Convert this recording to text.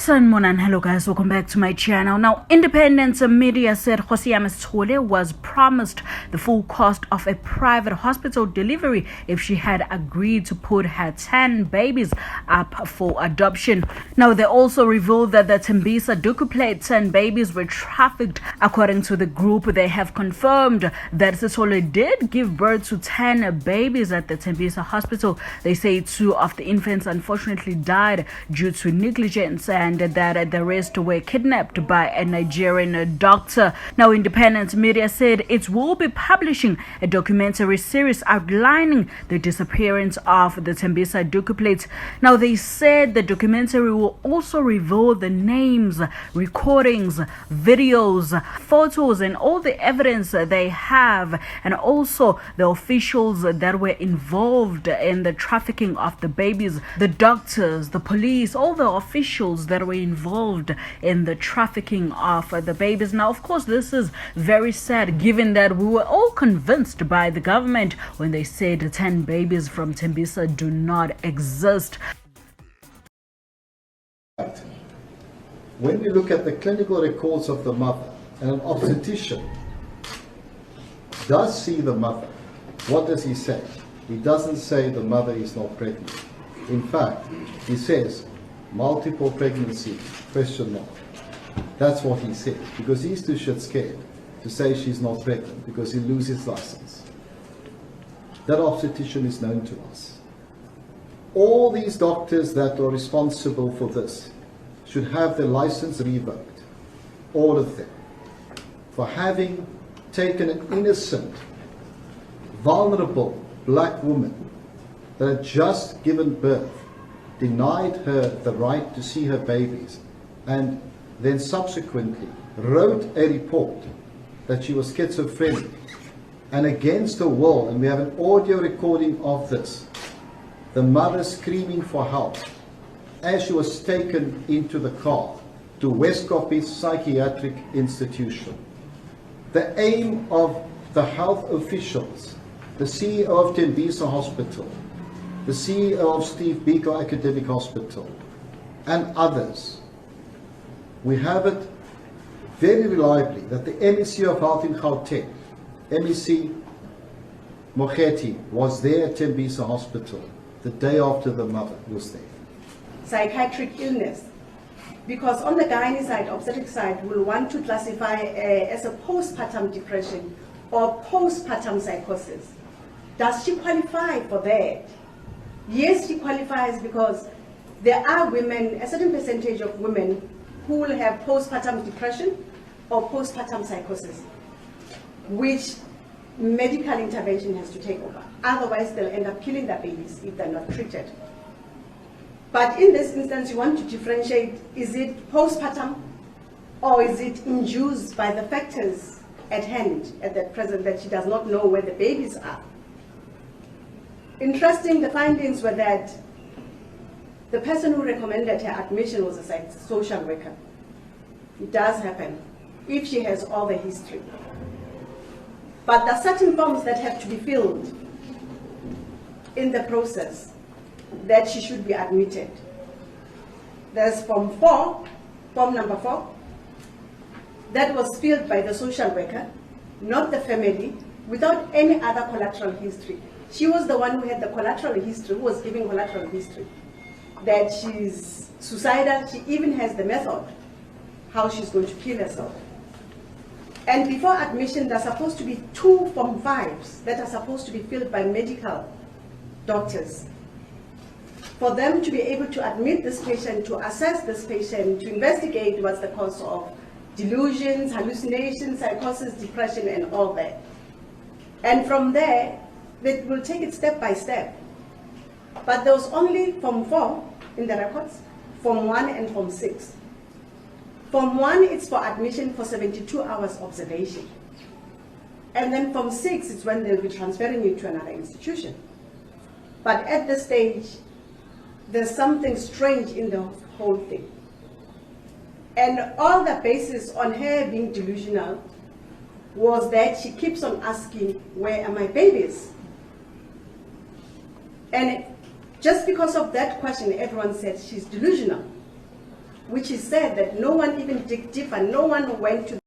Sanmonan, hello guys, welcome back to my channel. Now, independent media said Hosiama Tole was promised the full cost of a private hospital delivery if she had agreed to put her 10 babies up for adoption. Now, they also revealed that the Tembisa Dukuplate 10 babies were trafficked. According to the group, they have confirmed that Tole did give birth to 10 babies at the Tembisa hospital. They say 2 of the infants unfortunately died due to negligence and that the rest were kidnapped by a Nigerian doctor. Now, independent media said it will be publishing a documentary series outlining the disappearance of the Tembisa Dukuplates. Now, they said the documentary will also reveal the names, recordings, videos, photos, and all the evidence they have, and also the officials that were involved in the trafficking of the babies, the doctors, the police, all the officials that were involved in the trafficking of the babies. Now, of course, this is very sad, given that we were all convinced by the government when they said 10 babies from Tembisa do not exist. When we look at the clinical records of the mother, and an obstetrician does see the mother, what does he say? He doesn't say the mother is not pregnant. In fact, he says multiple pregnancy, question mark. That's what he says, because he's too shit scared to say she's not pregnant because he loses license. That obstetrician is known to us. All these doctors that are responsible for this should have their license revoked, all of them, for having taken an innocent, vulnerable black woman that had just given birth, denied her the right to see her babies, and then subsequently wrote a report that she was schizophrenic and against her will, and we have an audio recording of this, the mother screaming for help as she was taken into the car to Westcoppies Psychiatric Institution. The aim of the health officials, the CEO of Tembisa Hospital, the CEO of Steve Biko Academic Hospital, and others, we have it very reliably that the MEC of Health in Gauteng, MEC Mogeti, was there at Tembisa Hospital the day after the mother was there. Psychiatric illness, because on the gynae side, obstetric side, we'll want to classify as a postpartum depression or postpartum psychosis. Does she qualify for that? Yes, she qualifies, because there are women, a certain percentage of women, who will have postpartum depression or postpartum psychosis, which medical intervention has to take over. Otherwise, they'll end up killing their babies if they're not treated. But in this instance, you want to differentiate, is it postpartum or is it induced by the factors at hand at that present, that she does not know where the babies are? Interesting, the findings were that the person who recommended her admission was a social worker. It does happen if she has all the history. But there are certain forms that have to be filled in the process that she should be admitted. There's form number 4, that was filled by the social worker, not the family, without any other collateral history. She was the one who had the collateral history, who was giving collateral history, that she's suicidal. She even has the method, how she's going to kill herself. And before admission, there's supposed to be 2 form 5s that are supposed to be filled by medical doctors, for them to be able to admit this patient, to assess this patient, to investigate what's the cause of delusions, hallucinations, psychosis, depression, and all that. And from there, they will take it step by step. But there was only form 4 in the records, form 1 and form 6. Form 1 is for admission for 72 hours observation. And then form 6 is when they'll be transferring you to another institution. But at this stage, there's something strange in the whole thing. And all the basis on her being delusional was that she keeps on asking, where are my babies? And just because of that question, everyone said she's delusional. which is said that no one even dig deeper, no one went to